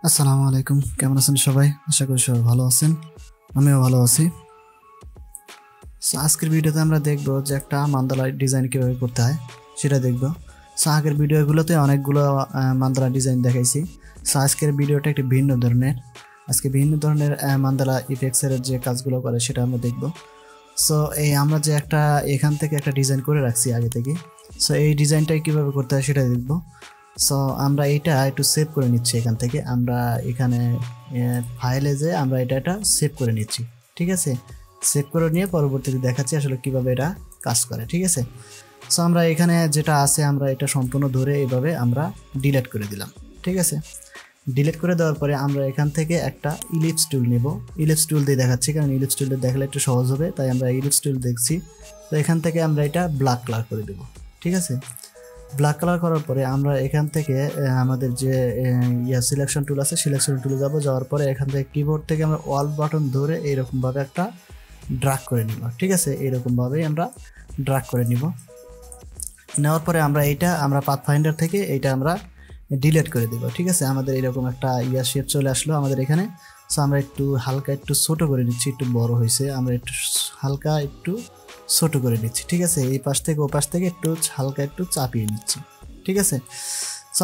আসসালামু আলাইকুম, কেমন আছেন সবাই? আশা করি সবাই ভালো আছেন। আমিও ভালো আছি। আজকের ভিডিওতে আমরা দেখব যে একটা মান্দালা ডিজাইন কীভাবে করতে হয় সেটা দেখব। আগের ভিডিওগুলোতে অনেকগুলো মান্দালা ডিজাইন দেখাইছি। আজকের ভিডিওটা একটি ভিন্ন ধরনের। আজকে ভিন্ন ধরনের মান্দালা ইফেক্টসের যে কাজগুলো করে সেটা আমরা দেখব। এই আমরা যে একটা এখান থেকে একটা ডিজাইন করে রাখছি আগে থেকে। এই ডিজাইনটাই কীভাবে করতে হয় সেটা দেখব। আমরা এটা একটু সেভ করে নিচ্ছি এখান থেকে। আমরা এখানে ফাইলে যে আমরা এটা সেভ করে নিচ্ছি, ঠিক আছে? সেভ করে নিয়ে পরবর্তীতে দেখাচ্ছি আসলে কিভাবে এটা কাজ করে, ঠিক আছে? আমরা এখানে যেটা আছে আমরা এটা সম্পূর্ণ ধরে এইভাবে আমরা ডিলিট করে দিলাম, ঠিক আছে? ডিলিট করে দেওয়ার পরে আমরা এখান থেকে একটা ইলিপস টুল নেব। ইলিপস টুল দিয়ে দেখাচ্ছি কারণ ইলিপস টুলটা দেখালে একটু সহজ হবে, তাই আমরা ইলিপস টুল দেখছি। তো এখান থেকে আমরা এটা ব্ল্যাক কালার করে দেব, ঠিক আছে? ব্ল্যাক কালার করার পরে আমরা এখান থেকে আমাদের যে সিলেকশন টুল আছে সিলেকশন টুলে যাওয়ার পরে এখান থেকে কিবোর্ড থেকে আমরা অল বাটন ধরে এইরকমভাবে একটা ড্র্যাগ করে নিব, ঠিক আছে? এইরকমভাবেই আমরা ড্র্যাগ করে নিব। নেওয়ার পরে আমরা পাথফাইন্ডার থেকে এইটা আমরা ডিলিট করে দেব, ঠিক আছে? আমাদের এরকম একটা শেপ চলে আসলো আমাদের এখানে। আমরা একটু হালকা একটু ছোট করে নিচ্ছি, একটু বড় হয়েছে, আমরা একটু হালকা একটু ছোট করে নিচ্ছি, ঠিক আছে? এই পাশ থেকে ও পাশ থেকে একটু হালকা একটু চাপিয়ে নিচ্ছি, ঠিক আছে?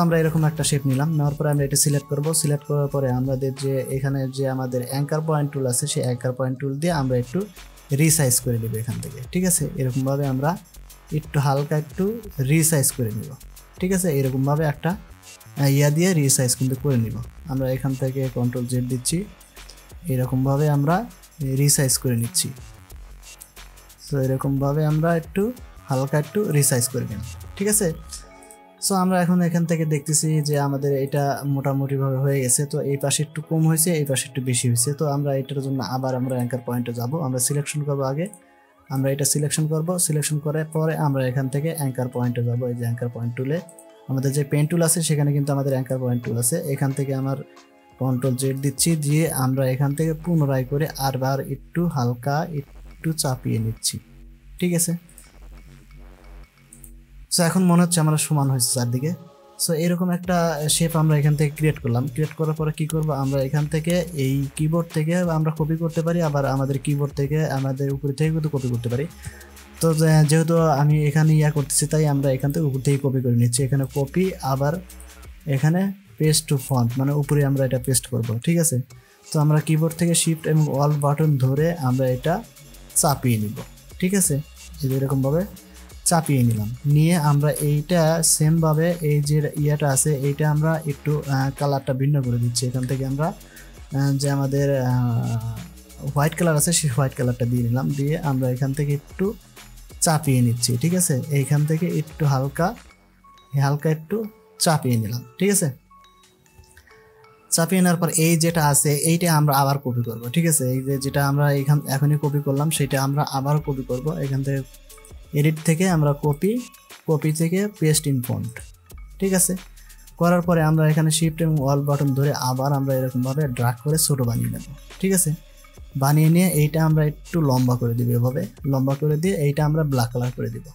আমরা এরকম একটা শেপ নিলাম। নেওয়ার পরে আমরা এটা সিলেক্ট করব। সিলেক্ট করার পরে আমাদের যে এখানে যে আমাদের অ্যাঙ্কার পয়েন্ট টুল আছে সেই অ্যাঙ্কার পয়েন্ট টুল দিয়ে আমরা একটু রিসাইজ করে নেব এখান থেকে, ঠিক আছে? এরকমভাবে আমরা একটু হালকা একটু রিসাইজ করে নিব, ঠিক আছে? এরকমভাবে একটা দিয়ে রিসাইজ কিন্তু করে নিব। আমরা এখান থেকে কন্ট্রোল জেড দিচ্ছি, এরকমভাবে আমরা রিসাইজ করে নিচ্ছি। এরকমভাবে আমরা একটু হালকা একটু রিসাইজ করে নিব, ঠিক আছে? আমরা এখন এখান থেকে দেখতেছি যে আমাদের এটা মোটামুটিভাবে হয়ে গেছে। তো এই পাশে একটু কম হয়েছে, এই পাশে একটু বেশি হয়েছে। তো আমরা এটার জন্য আবার আমরা অ্যাঙ্কার পয়েন্টে যাব। আমরা সিলেকশন করব আগে, আমরা এটা সিলেকশন করব। সিলেকশন করার পরে আমরা এখান থেকে অ্যাঙ্কার পয়েন্টে যাব। এই যে অ্যাঙ্কার পয়েন্ট টুলে আমাদের যে পেন টুল আছে সেখানে কিন্তু আমাদের অ্যাঙ্কার পয়েন্ট টুল আছে। এখান থেকে আমার কন্ট্রোল জেড দিচ্ছি, দিয়ে আমরা এখান থেকে পুনরায় করে আরবার একটু হালকা একটু চাপিয়ে নিচ্ছি, ঠিক আছে? এখন মনে হচ্ছে আমরা সমান হয়েছে চারদিকে। এরকম একটা শেপ আমরা এখান থেকে ক্রিয়েট করলাম। ক্রিয়েট করার পরে কি করব, আমরা এখান থেকে এই কিবোর্ড থেকে আমরা কপি করতে পারি, আবার আমাদের কিবোর্ড থেকে আমাদের উপর থেকে কিন্তু কপি করতে পারি। তো যেহেতু আমি এখানে করতেছি তাই আমরা এখান থেকে উপর থেকে কপি করে নিচ্ছি। এখানে কপি, আবার এখানে পেস্ট টু ফন্ট, মানে উপরে আমরা এটা পেস্ট করব, ঠিক আছে? তো আমরা কিবোর্ড থেকে শিফট এবং অল বাটন ধরে আমরা এটা চাপিয়ে নিব, ঠিক আছে? এরকমভাবে চাপিয়ে নিলাম। নিয়ে আমরা এইটা সেমভাবে এই যে ইয়েটা আছে এইটা আমরা একটু কালারটা ভিন্ন করে দিচ্ছি। এখান থেকে আমরা যে আমাদের হোয়াইট কালার আছে সেই হোয়াইট কালারটা দিয়ে নিলাম। দিয়ে আমরা এখান থেকে একটু চাপিয়ে নিচ্ছি, ঠিক আছে? এইখান থেকে একটু হালকা একটু চাপিয়ে নিলাম, ঠিক আছে? চাপিয়ে নেওয়ার পর এই যেটা আছে এইটা আমরা আবার কপি করব, ঠিক আছে? এই যেটা আমরা এখনই কপি করলাম সেটা আমরা আবার কপি করব। এখান থেকে এডিট থেকে আমরা কপি থেকে পেস্ট ইন ফন্ট, ঠিক আছে? করার পরে আমরা এখানে শিফট এবং অল বাটন ধরে আবার আমরা এরকমভাবে ড্র্যাগ করে ছোট বানিয়ে নেব, ঠিক আছে? বানিয়ে নিয়ে এইটা আমরা একটু লম্বা করে দিব, এভাবে লম্বা করে দিয়ে এইটা আমরা ব্ল্যাক কালার করে দিব।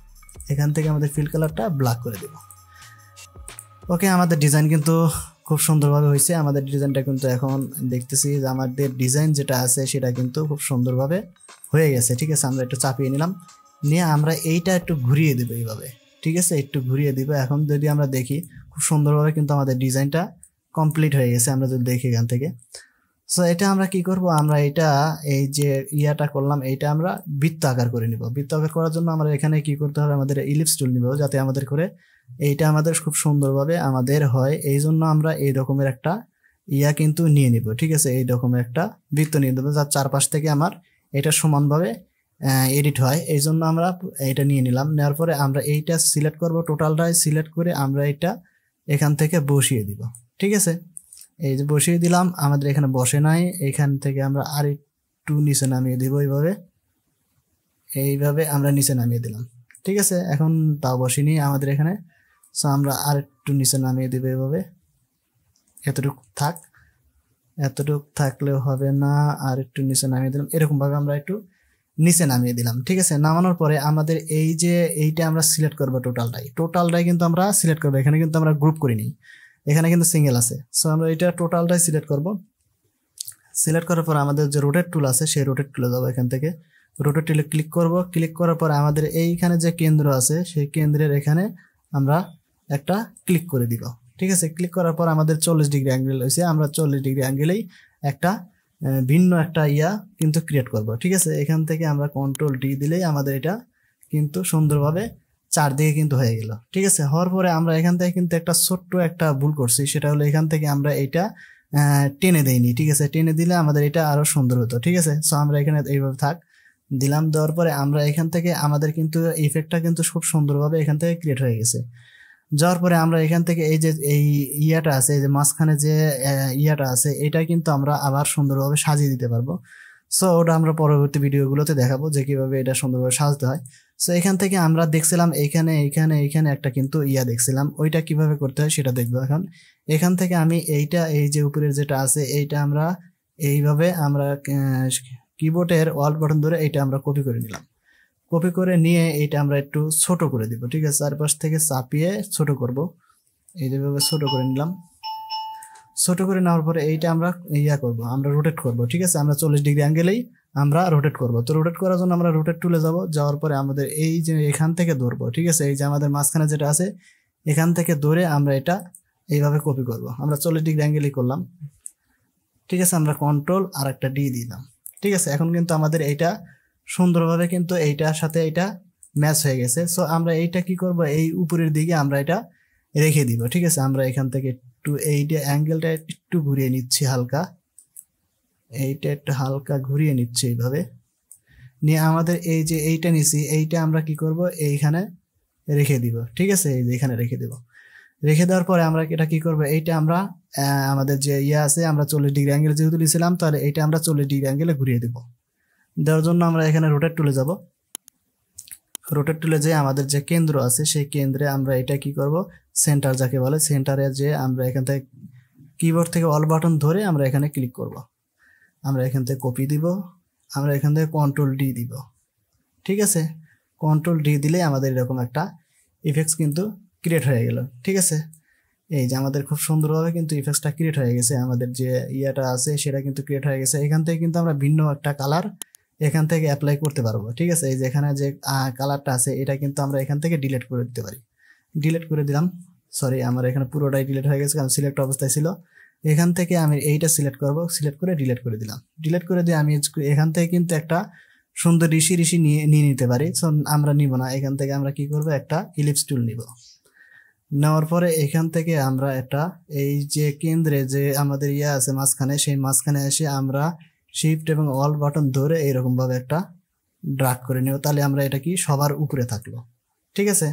এখান থেকে আমাদের ফিল কালারটা ব্ল্যাক করে দেব। ওকে, আমাদের ডিজাইন কিন্তু খুব সুন্দরভাবে হয়েছে। আমাদের ডিজাইনটা কিন্তু এখন দেখতেছি যে আমাদের ডিজাইন যেটা আছে সেটা কিন্তু খুব সুন্দরভাবে হয়ে গেছে, ঠিক আছে? আমরা একটু চাপিয়ে নিলাম, নিয়ে আমরা এইটা একটু ঘুরিয়ে দেবো এইভাবে, ঠিক আছে? একটু ঘুরিয়ে দিব। এখন যদি আমরা দেখি খুব সুন্দরভাবে কিন্তু আমাদের ডিজাইনটা কমপ্লিট হয়ে গেছে, আমরা যদি দেখি এখান থেকে। এটা আমরা কি করব, আমরা এটা এই যে করলাম এইটা আমরা বৃত্ত আকার করে নিব। বৃত্ত আকার করার জন্য আমরা এখানে কি করতে হবে, আমাদের ইলিপস টুল নিব, যাতে আমাদের করে এইটা আমাদের খুব সুন্দরভাবে আমাদের হয়। এই জন্য আমরা এই রকমের একটা কিন্তু নিয়ে নিব, ঠিক আছে? এই রকমের একটা বৃত্ত নিয়ে নেব যার চারপাশ থেকে আমার এটা সমানভাবে এডিট হয়। এই জন্য আমরা এইটা নিয়ে নিলাম। নেওয়ার পরে আমরা এইটা সিলেক্ট করব, টোটালটাই সিলেক্ট করে আমরা এটা এখান থেকে বসিয়ে দিব, ঠিক আছে? এই যে বসিয়ে দিলাম, আমাদের এখানে বসে নাই। এখান থেকে আমরা আর একটু নিচে নামিয়ে দিব, এইভাবে আমরা নিচে নামিয়ে দিলাম, ঠিক আছে? এখন তাও বসিনি আমাদের এখানে। আমরা আর একটু নিচে নামিয়ে দিব এইভাবে। এতটুকু থাকলেও হবে না, আর একটু নিচে নামিয়ে দিলাম। এরকমভাবে আমরা একটু নিচে নামিয়ে দিলাম, ঠিক আছে? নামানোর পরে আমাদের এইটা আমরা সিলেক্ট করবো, টোটালটাই কিন্তু আমরা সিলেক্ট করবো। এখানে কিন্তু আমরা গ্রুপ করি নিই। এখানে কিন্তু সিঙ্গেল আছে। সো আমরা এটা টোটালটাই সিলেক্ট করব। সিলেক্ট করার পর আমাদের যে রোটেট টুল আছে সেই রোটেট টুলে যাবো। এখান থেকে রোটেট টুলে ক্লিক করব। ক্লিক করার পর আমাদের এইখানে যে কেন্দ্র আছে সেই কেন্দ্রের এখানে আমরা একটা ক্লিক করে দিব। ঠিক আছে, ক্লিক করার পর আমাদের 40 ডিগ্রি অ্যাঙ্গেল হয়েছে। আমরা 40 ডিগ্রি অ্যাঙ্গেলেই একটা ভিন্ন একটা কিন্তু ক্রিয়েট করব। ঠিক আছে, এখান থেকে আমরা কন্ট্রোল ডি দিলেই আমাদের এটা কিন্তু সুন্দরভাবে চারদিকে কিন্তু হয়ে গেল। ঠিক আছে, হওয়ার পরে আমরা এখান থেকে কিন্তু একটা ছোট্ট একটা ভুল করছি, সেটা হলো এখান থেকে আমরা এটা টেনে দেইনি। ঠিক আছে, টেনে দিলে আমাদের এটা আরো সুন্দর হতো। ঠিক আছে, সো আমরা এখানে এইভাবে থাক দিলাম। দেওয়ার পরে আমরা এখান থেকে আমাদের কিন্তু ইফেক্টটা কিন্তু খুব সুন্দরভাবে এখান থেকে ক্রিয়েট হয়ে গেছে। যাওয়ার পরে আমরা এখান থেকে এই যে এই ইয়াটা আছে, এই যে মাঝখানে যে ইয়াটা আছে, এটা কিন্তু আমরা আবার সুন্দরভাবে সাজিয়ে দিতে পারবো। সো ওটা আমরা পরবর্তী ভিডিওগুলোতে দেখাবো যে কিভাবে এটা সুন্দরভাবে সাজাতে হয়। সো এখান থেকে আমরা দেখছিলাম এইখানে এইখানে এইখানে একটা কিন্তু দেখছিলাম, ওইটা কিভাবে করতে হয় সেটা দেখবো এখন। এখান থেকে আমি এইটা এই যে উপরের যেটা আছে এইটা আমরা এইভাবে আমরা কিবোর্ডের অল বাটন ধরে এইটা আমরা কপি করে নিলাম। কপি করে নিয়ে এইটা আমরা একটু ছোট করে দিব। ঠিক আছে, চারপাশ থেকে চাপিয়ে ছোট করব। এই যেভাবে ছোট করে নিলাম। ছোট করে নেওয়ার পরে এইটা আমরা করব, আমরা রোটেট করব। ঠিক আছে, আমরা 40 ডিগ্রি অ্যাঙ্গেলেই আমরা রোটেট করব। তো রোটেট করার জন্য আমরা রোটেট টুলে যাব। যাওয়ার পরে আমাদের এই যে এখান থেকে ধরবো। ঠিক আছে, এই যে আমাদের মাঝখানে যেটা আছে এখান থেকে ধরে আমরা এটা এইভাবে কপি করব। আমরা 40 ডিগ্রি অ্যাঙ্গেলই করলাম। ঠিক আছে, আমরা কন্ট্রোল আর একটা ডি দিলাম। ঠিক আছে, এখন কিন্তু আমাদের এইটা সুন্দরভাবে কিন্তু এইটার সাথে এটা ম্যাচ হয়ে গেছে। সো আমরা এইটা কি করব, এই উপরের দিকে আমরা এটা রেখে দিব। ঠিক আছে, আমরা এখান থেকে একটু এইটা অ্যাঙ্গেলটা একটু ঘুরিয়ে নিচ্ছি হালকা, এইটা একটু হালকা ঘুরিয়ে নিচ্ছি এইভাবে নিয়ে আমাদের এই যে এইটা নিছি এইটা আমরা কি করব এইখানে রেখে দিব। ঠিক আছে, এই যে এখানে রেখে দিব। রেখে দেওয়ার পরে আমরা এটা কি করব, এইটা আমরা আমাদের যে আছে আমরা 40 ডিগ্রি অ্যাঙ্গেল যেহেতু নিয়েছিলাম, তাহলে এইটা আমরা 40 ডিগ্রি অ্যাঙ্গেলে ঘুরিয়ে দিব। দেওয়ার জন্য আমরা এখানে রোটেট টুলে যাব। রোটেট টুলে যে আমাদের যে কেন্দ্র আছে সেই কেন্দ্রে আমরা এটা কি করব, সেন্টার যাকে বলে, সেন্টারে যে আমরা এখান থেকে কিবোর্ড থেকে অল বাটন ধরে আমরা এখানে ক্লিক করব। আমরা এখান থেকে কপি দিব, আমরা এখান থেকে কন্ট্রোল ডি দিব। ঠিক আছে, কন্ট্রোল ডি দিলে আমাদের এরকম একটা ইফেক্টস কিন্তু ক্রিয়েট হয়ে গেল। ঠিক আছে, এই যে আমাদের খুব সুন্দরভাবে কিন্তু ইফেক্টসটা ক্রিয়েট হয়ে গেছে। আমাদের যে আছে সেটা কিন্তু ক্রিয়েট হয়ে গেছে। এখান থেকে কিন্তু আমরা ভিন্ন একটা কালার এখান থেকে অ্যাপ্লাই করতে পারবো। ঠিক আছে, এই যে এখানে যে কালারটা আছে এটা কিন্তু আমরা এখান থেকে ডিলিট করে দিতে পারি। ডিলিট করে দিলাম। সরি, আমার এখানে পুরোটাই ডিলিট হয়ে গেছে কারণ সিলেক্ট অবস্থায় ছিল। এখান থেকে আমি এইটা সিলেক্ট করব, সিলেক্ট করে ডিলিট করে দিলাম। ডিলিট করে দিয়ে আমি এখান থেকে কিন্তু একটা সুন্দর ঋষি নিয়ে নিতে পারি। সো আমরা নিব না, এখান থেকে আমরা কি করব, একটা ইলিপস টুল নিব। নেওয়ার পরে এখান থেকে আমরা একটা এই যে কেন্দ্রে যে আমাদের আছে মাঝখানে, সেই মাঝখানে এসে আমরা শিফট এবং অল বাটন ধরে এইরকম ভাবে একটা ড্রাগ করে নেব। তাহলে আমরা এটা কি সবার উপরে থাকলো। ঠিক আছে,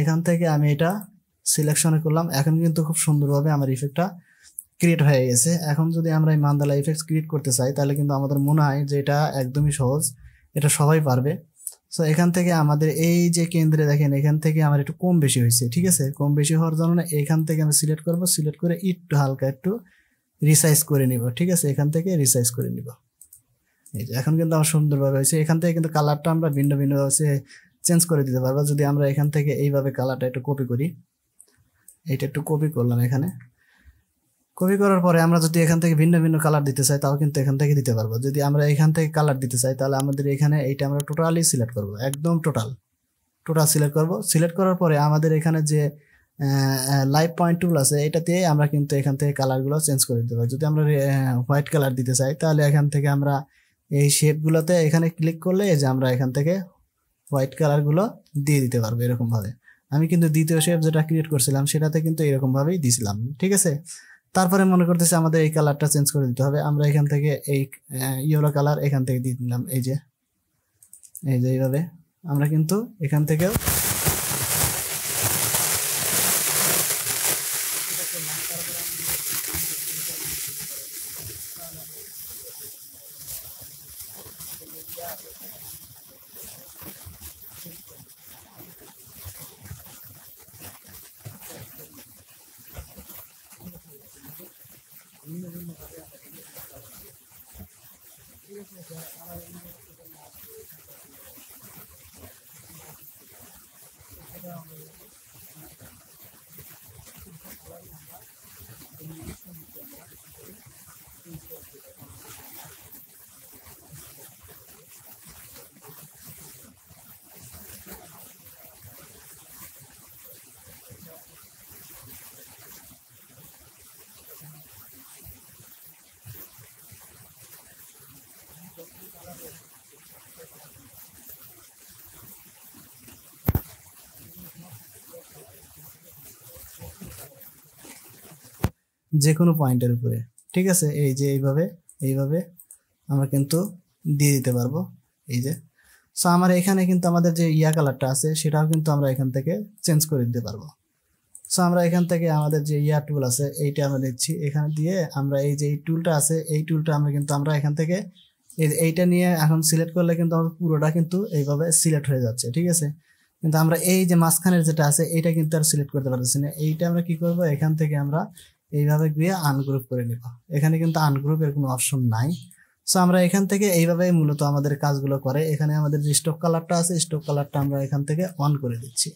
এখান থেকে আমি এটা সিলেকশনে করলাম। এখন কিন্তু খুব সুন্দরভাবে আমার ইফেক্টটা ক্রিয়েট হয়ে গেছে। এখন যদি আমরা এই মান্দালা ইফেক্ট ক্রিয়েট করতে চাই তাহলে কিন্তু আমাদের মনে হয় যে এটা একদমই সহজ, এটা সবাই পারবে। সো এখান থেকে আমাদের এই যে কেন্দ্রে দেখেন এখান থেকে আমার একটু কম বেশি হয়েছে। ঠিক আছে, কম বেশি হওয়ার জন্য এখান থেকে আমি সিলেক্ট করব, সিলেক্ট করে একটু হালকা একটু রিসাইজ করে নিব। ঠিক আছে, এখান থেকে রিসাইজ করে নিব। এই যে এখন কিন্তু আমার সুন্দরভাবে হয়েছে। এখান থেকে কিন্তু কালারটা আমরা ভিন্ন ভিন্ন চেঞ্জ করে দিতে পারবো। যদি আমরা এখান থেকে এইভাবে কালারটা একটু কপি করি, এইটা একটু কপি করলাম। এখানে কপি করার পরে আমরা যদি এখান থেকে ভিন্ন ভিন্ন কালার দিতে চাই তাও কিন্তু এখান থেকে দিতে পারবো। যদি আমরা এখান থেকে কালার দিতে চাই তাহলে আমাদের এখানে এইটা আমরা টোটালি সিলেক্ট করব, একদম টোটাল সিলেক্ট করব। সিলেক্ট করার পরে আমাদের এখানে যে লাইভ পয়েন্ট টুল আছে এটাতে আমরা কিন্তু এখান থেকে কালারগুলো চেঞ্জ করে দিতে পারি। যদি আমরা হোয়াইট কালার দিতে চাই তাহলে এখান থেকে আমরা এই শেপগুলোতে এখানে ক্লিক করলে যে আমরা এখান থেকে হোয়াইট কালারগুলো দিয়ে দিতে পারবো এরকম ভাবে। আমি কিন্তু দ্বিতীয় শেপ যেটা ক্রিয়েট করছিলাম সেটাতে কিন্তু এরকম ভাবেই দিছিলাম। ঠিক আছে, তারপরে মনে করতেছে আমাদের এই কালারটা চেঞ্জ করে দিতে হবে। আমরা এখান থেকে এই ইয়েলো কালার এখান থেকে দিয়ে দিলাম। এই যে এইভাবে আমরা কিন্তু এখান থেকেও যে কোনো পয়েন্টের উপরে, ঠিক আছে। এই যে এইভাবে আমরা কিন্তু দিয়ে দিতে পারবো। এই যে সো আমার এখানে কিন্তু আমাদের যে কালারটা আছে সেটাও কিন্তু আমরা এখান থেকে চেঞ্জ করে দিতে পারবো। সো আমরা এখান থেকে আমাদের যে টুল আছে এইটা আমরা দিচ্ছি, এখানে দিয়ে আমরা এই যে এই টুলটা আছে এই টুলটা আমরা এখান থেকে এইটা নিয়ে এখন সিলেক্ট করলে কিন্তু আমাদের পুরোটা কিন্তু এইভাবে সিলেক্ট হয়ে যাচ্ছে, ঠিক আছে। কিন্তু আমরা এই যে মাঝখানের যেটা আছে এইটা কিন্তু আর সিলেক্ট করতে পারতেছি না। এইটা আমরা কি করব, এখান থেকে আমরা এইভাবে গিয়ে আনগ্রুপ করে নেব। এখানে কিন্তু আনগ্রুপের কোনো অপশন নাই। সো আমরা এখান থেকে এইভাবে মূলত আমাদের কাজগুলো করে। এখানে আমাদের যে স্টক কালারটা আছে স্টক কালারটা আমরা এখান থেকে অন করে দিচ্ছি,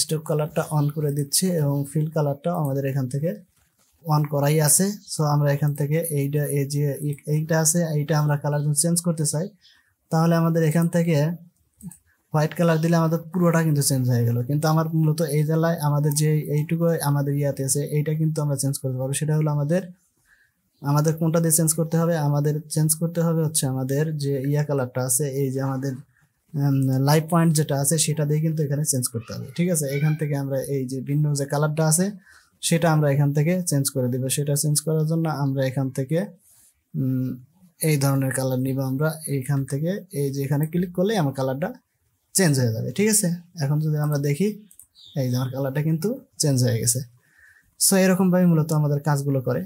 স্টক কালারটা অন করে দিচ্ছি এবং ফিল কালারটা আমাদের এখান থেকে অন করাই আছে। সো আমরা এখান থেকে এইটা এই যে এইটা আছে এইটা আমরা কালার চেঞ্জ করতে চাই, তাহলে আমাদের এখান থেকে হোয়াইট কালার দিলে আমাদের পুরোটা কিন্তু চেঞ্জ হয়ে গেল। কিন্তু আমার মূলত এই জেলায় আমাদের যে এইটুকু আমাদের ইয়াতে আছে এইটা কিন্তু আমরা চেঞ্জ করতে পারবো। সেটা হলো আমাদের কোনটা দিয়ে চেঞ্জ করতে হবে, আমাদের চেঞ্জ করতে হবে হচ্ছে আমাদের যে কালারটা আছে এই যে আমাদের লাইভ পয়েন্ট যেটা আছে সেটা দিয়ে কিন্তু এখানে চেঞ্জ করতে হবে, ঠিক আছে। এখান থেকে আমরা এই যে ভিন্ন যে কালারটা আছে সেটা আমরা এখান থেকে চেঞ্জ করে দিব। সেটা চেঞ্জ করার জন্য আমরা এখান থেকে এই ধরনের কালার নিব। আমরা এইখান থেকে এই যে এখানে ক্লিক করলে আমার কালারটা চেঞ্জ হয়ে যাবে, ঠিক আছে। এখন যদি আমরা দেখি এই যে আমার কালারটা কিন্তু চেঞ্জ হয়ে গেছে। সো এরকমভাবে মূলত আমাদের কাজগুলো করে।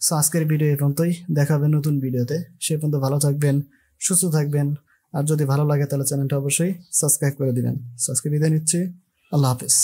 সো আজকের ভিডিও এই পর্যন্তই, দেখা হবে নতুন ভিডিওতে। সে পর্যন্ত ভালো থাকবেন, সুস্থ থাকবেন। আর যদি ভালো লাগে তাহলে চ্যানেলটা অবশ্যই সাবস্ক্রাইব করে দিবেন। সো আজকে বিদায় নিচ্ছি, আল্লাহ হাফেজ।